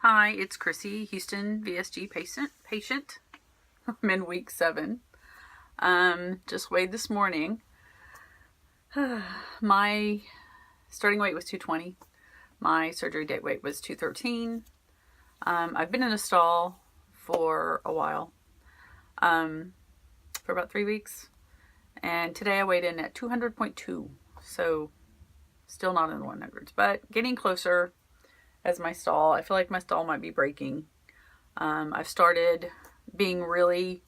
Hi, it's Chrissy, Houston VSG patient. I'm in week 7. Just weighed this morning. My starting weight was 220. My surgery date weight was 213. I've been in a stall for a while, for about 3 weeks. And today I weighed in at 200.2. So still not in the 100s, but getting closer. As my stall, I feel like my stall might be breaking. I've started being really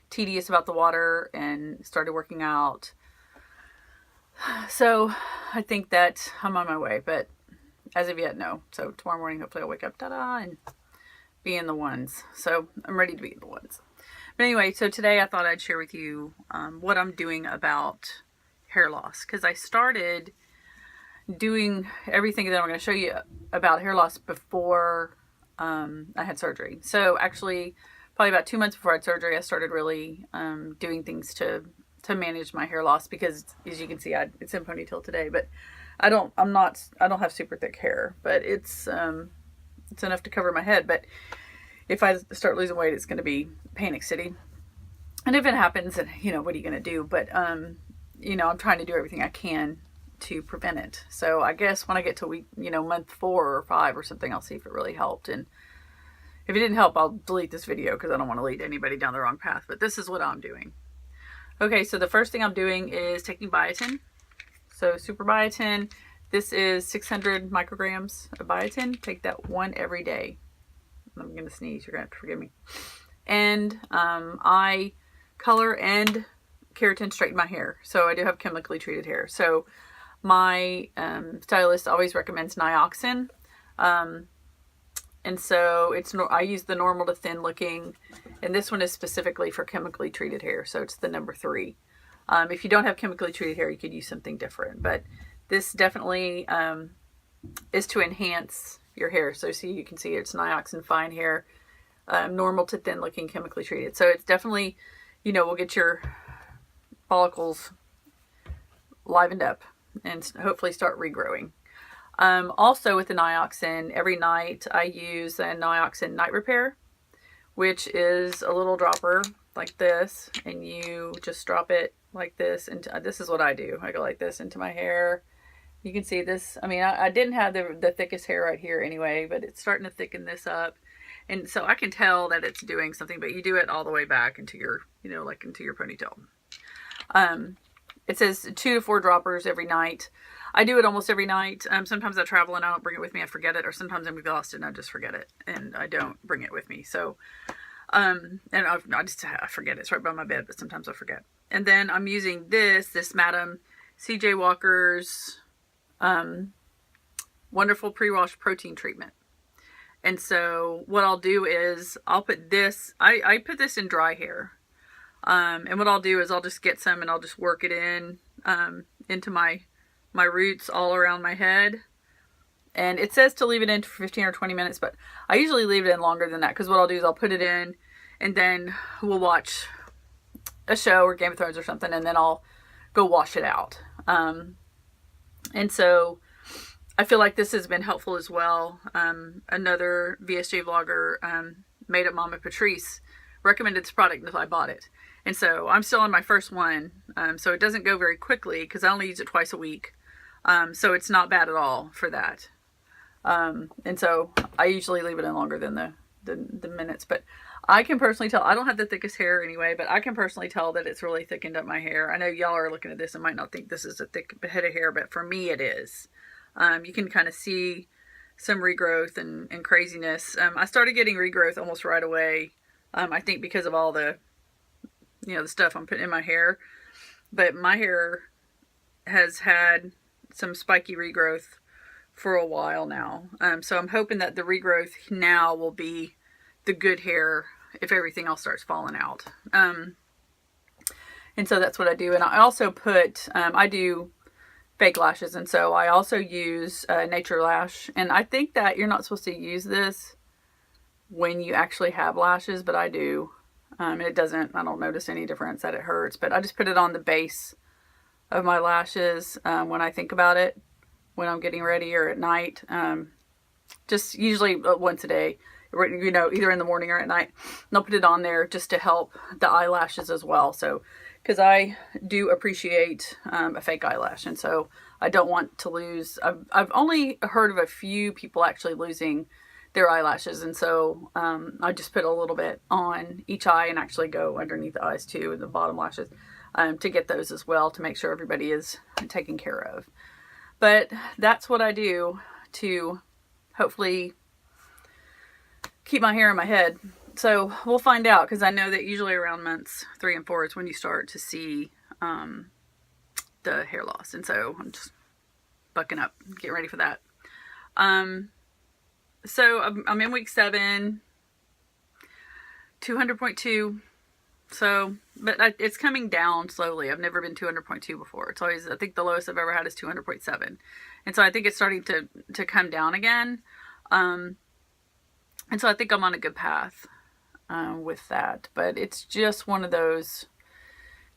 tedious about the water and started working out. So I think that I'm on my way, but as of yet, no. So tomorrow morning, hopefully I'll wake up, ta-da, and be in the ones. So I'm ready to be in the ones. But anyway, so today I thought I'd share with you what I'm doing about hair loss, because I started doing everything that I'm going to show you about hair loss before I had surgery. So actually, probably about 2 months before I had surgery, I started really doing things to manage my hair loss, because as you can see, it's in ponytail today, but I don't have super thick hair, but it's enough to cover my head. But if I start losing weight, it's going to be panic city. And if it happens, what are you going to do? But I'm trying to do everything I can to prevent it. So I guess when I get to week, month 4 or 5 or something, I'll see if it really helped. And if it didn't help, I'll delete this video because I don't want to lead anybody down the wrong path. But this is what I'm doing. Okay, so the first thing I'm doing is taking biotin. So super biotin. This is 600 micrograms of biotin. Take that one every day. I'm going to sneeze. You're going to have to forgive me. And I color and keratin straighten my hair. So I do have chemically treated hair. So my stylist always recommends Nioxin, and so I use the normal to thin looking, and this one is specifically for chemically treated hair, so it's the number 3. If you don't have chemically treated hair, you could use something different, but this definitely is to enhance your hair. So see, you can see it's Nioxin fine hair, normal to thin looking, chemically treated. So it's definitely, will get your follicles livened up and hopefully start regrowing. Also with the Nioxin, every night I use a Nioxin night repair, which is a little dropper like this, and you just drop it like this. And this is what I do. I go like this into my hair. You can see this. I mean, I didn't have the thickest hair right here anyway, but it's starting to thicken this up. And so I can tell that it's doing something, but you do it all the way back into your, like into your ponytail. It says 2 to 4 droppers every night. I do it almost every night. Sometimes I travel and I don't bring it with me. I forget it. Or sometimes I'm exhausted and I just forget it. And I don't bring it with me. So, and I forget it. It's right by my bed, but sometimes I forget. And then I'm using this Madam C.J. Walker's Wonderful Pre-Wash Protein Treatment. And so what I'll do is I'll put this, I put this in dry hair. And what I'll do is I'll just get some and I'll just work it in into my roots all around my head. And it says to leave it in for 15 or 20 minutes, but I usually leave it in longer than that, because what I'll do is I'll put it in and then we'll watch a show or Game of Thrones or something, and then I'll go wash it out. And so I feel like this has been helpful as well. Another VSG vlogger, Made Up Mama Patrice, recommended this product and I bought it. And so I'm still on my first one. So it doesn't go very quickly because I only use it twice a week. So it's not bad at all for that. And so I usually leave it in longer than the minutes, but I can personally tell, I don't have the thickest hair anyway, but I can personally tell that it's really thickened up my hair. I know y'all are looking at this and might not think this is a thick head of hair, but for me it is. You can kind of see some regrowth and craziness. I started getting regrowth almost right away. I think because of all the, the stuff I'm putting in my hair, but my hair has had some spiky regrowth for a while now. So I'm hoping that the regrowth now will be the good hair if everything else starts falling out. And so that's what I do. And I also put, I do fake lashes. And so I also use Nature Lash. And I think that you're not supposed to use this when you actually have lashes, but I do. It doesn't, I don't notice any difference that it hurts, but I just put it on the base of my lashes when I think about it, when I'm getting ready or at night. just usually once a day, you know, either in the morning or at night. And I'll put it on there just to help the eyelashes as well. So, because I do appreciate a fake eyelash, and so I don't want to lose. I've only heard of a few people actually losing their eyelashes, and so I just put a little bit on each eye and actually go underneath the eyes too, and the bottom lashes, to get those as well, to make sure everybody is taken care of. But that's what I do to hopefully keep my hair in my head. So we'll find out, because I know that usually around months 3 and 4 is when you start to see the hair loss. And so I'm just bucking up, getting ready for that. So I'm in week 7, 200.2. So, but it's coming down slowly. I've never been 200.2 before. It's always, I think the lowest I've ever had is 200.7. And so I think it's starting to come down again. And so I think I'm on a good path with that. But it's just one of those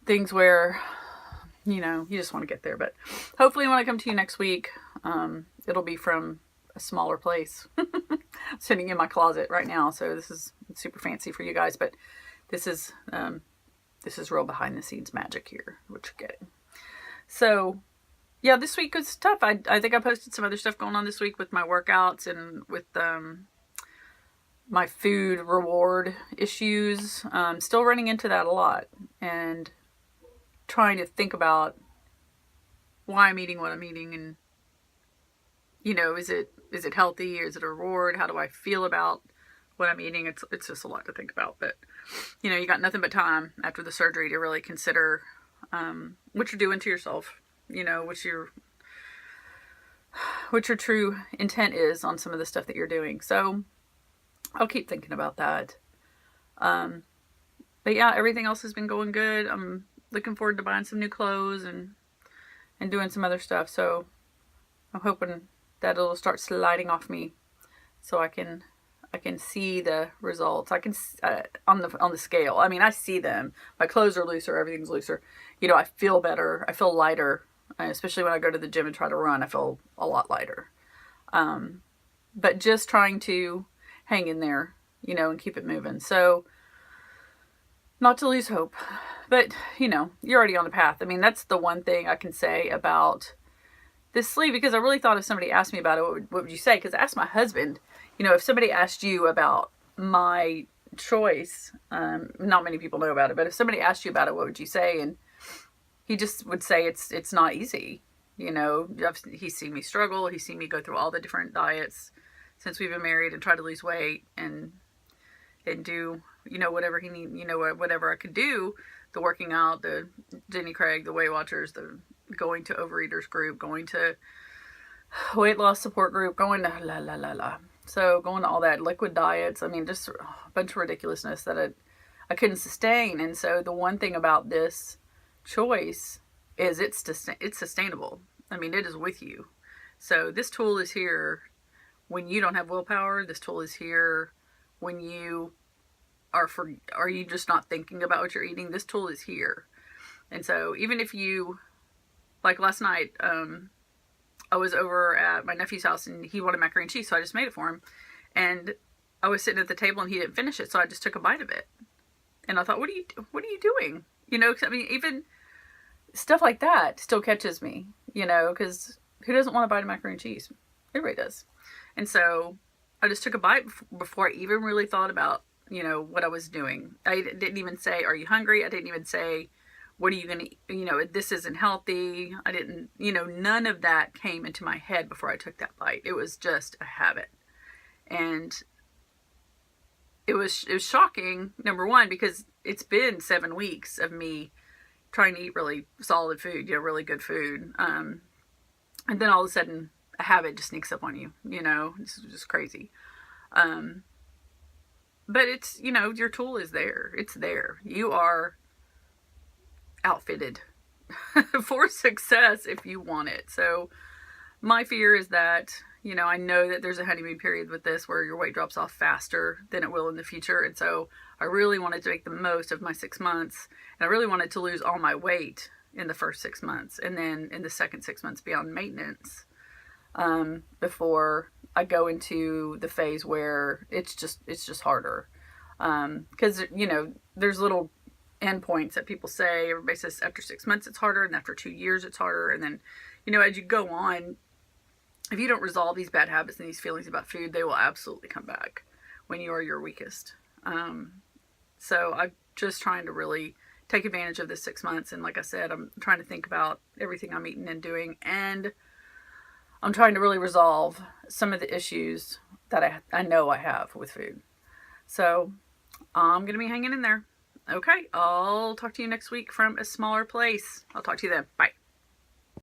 things where, you know, you just want to get there. But hopefully when I come to you next week, it'll be from a smaller place. Sitting in my closet right now. So this is super fancy for you guys. But this is real behind the scenes magic here, what you're getting. So yeah, this week was tough. I think I posted some other stuff going on this week with my workouts and with my food reward issues. Still running into that a lot and trying to think about why I'm eating what I'm eating, and you know, is it healthy? Is it a reward? How do I feel about what I'm eating? It's just a lot to think about. But you know, you got nothing but time after the surgery to really consider what you're doing to yourself. You know, what your true intent is on some of the stuff that you're doing. So I'll keep thinking about that. But yeah, everything else has been going good. I'm looking forward to buying some new clothes and doing some other stuff. So I'm hoping that it'll start sliding off me, so I can see the results. I can on the scale. I mean, I see them. My clothes are looser. Everything's looser. You know, I feel better. I feel lighter. Especially when I go to the gym and try to run, I feel a lot lighter. But just trying to hang in there, you know, and keep it moving. So not to lose hope. But, you know, you're already on the path. I mean, that's the one thing I can say about this sleeve, because I really thought if somebody asked me about it, what would you say? Because I asked my husband, you know, if somebody asked you about my choice, not many people know about it, but if somebody asked you about it, what would you say? And he just would say it's not easy. You know, he's seen me struggle. He's seen me go through all the different diets since we've been married and try to lose weight and do, you know, whatever he need, you know, whatever I could do, the working out, the Jenny Craig, the Weight Watchers, the going to Overeaters group, going to weight loss support group, going to So going to all that, liquid diets. I mean, just a bunch of ridiculousness that I couldn't sustain. And so the one thing about this choice is it's sustainable. I mean, it is with you. So this tool is here when you don't have willpower. This tool is here when you are you just not thinking about what you're eating. This tool is here. And so even if you, like last night, I was over at my nephew's house and he wanted macaroni and cheese, so I just made it for him. And I was sitting at the table and he didn't finish it, so I just took a bite of it. And I thought, what are you doing? You know, 'cause I mean, even stuff like that still catches me, you know, because who doesn't want a bite of macaroni and cheese? Everybody does. And so I just took a bite before I even really thought about, you know, what I was doing. I didn't even say, are you hungry? I didn't even say, what are you going to, you know, this isn't healthy. I didn't, you know, none of that came into my head before I took that bite. It was just a habit. And it was shocking, number one, because it's been 7 weeks of me trying to eat really solid food, you know, really good food. And then all of a sudden a habit just sneaks up on you, you know, it's just crazy. But it's, you know, your tool is there. It's there. You are outfitted for success if you want it. So my fear is that, you know, I know that there's a honeymoon period with this where your weight drops off faster than it will in the future. And so I really wanted to make the most of my 6 months. And I really wanted to lose all my weight in the first 6 months. And then in the second 6 months be on maintenance before, I go into the phase where it's just harder. Because, you know, there's little endpoints that people say. Everybody says after 6 months it's harder, and after 2 years it's harder. And then, you know, as you go on, if you don't resolve these bad habits and these feelings about food, they will absolutely come back when you are your weakest. So I'm just trying to really take advantage of this 6 months. And like I said, I'm trying to think about everything I'm eating and doing. And I'm trying to really resolve some of the issues that I know I have with food. So I'm going to be hanging in there. Okay, I'll talk to you next week from a smaller place. I'll talk to you then. Bye.